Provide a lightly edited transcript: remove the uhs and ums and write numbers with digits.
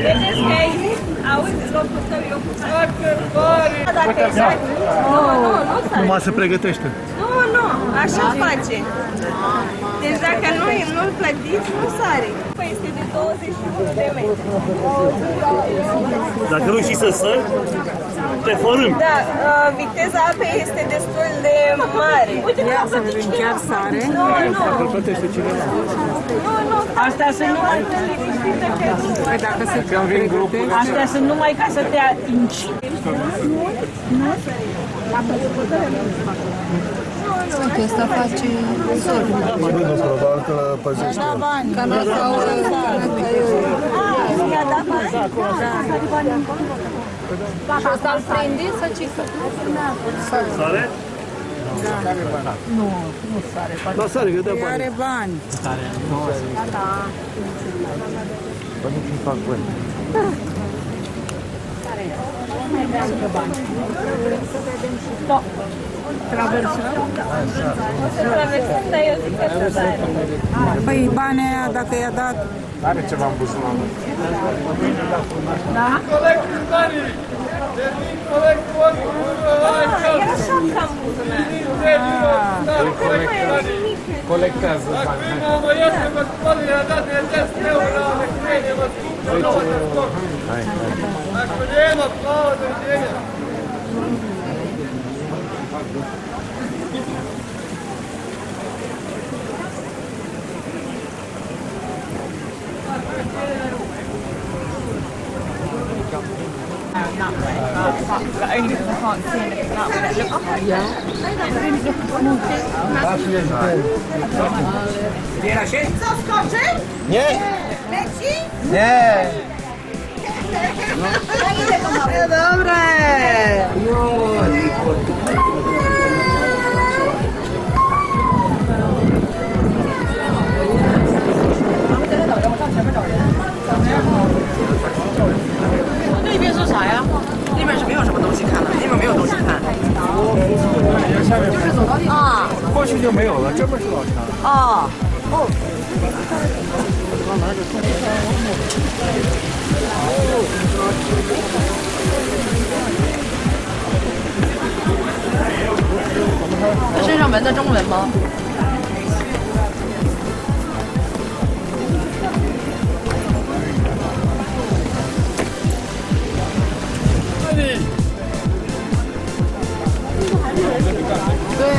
Vedeți că aici, auzi, locul tău e ocupat. Dacă e sare. Nu sare. Numai se pregătește. Nu, așa face. Deci dacă nu-l clădiți, nu sare. Păi este de 21 de metri. Dacă nu știi să sări, te fărâm. Da, viteza apei este destul de mare. Ia să vedem, chiar sare? Nu. Îl plătește cineva. Nu, astea sunt numai Păi dacă se pregătește... astea sunt numai ca să te incite. Că ăsta face sol. Mă gândesc probabil că la păzește. Că nu sau... I-a dat bani? Și ăsta îl prinde să cică. Sare? Nu sare. La sare, că dea bani. Are bani. Bă, nu fac bani. Traversăm? O să traversăm, dar eu zic că să sare. Păi banii aia, dacă i-a dat... Are ceva în buzunar. Da? Era șapca în buzunar. Colectează bani. Nie? Nie! Dobre!那边是啥呀？那边是没有什么东西看的，那边没有东西看。啊过去就没有了，这边是老城。哦哦。这身上纹的中文吗？对，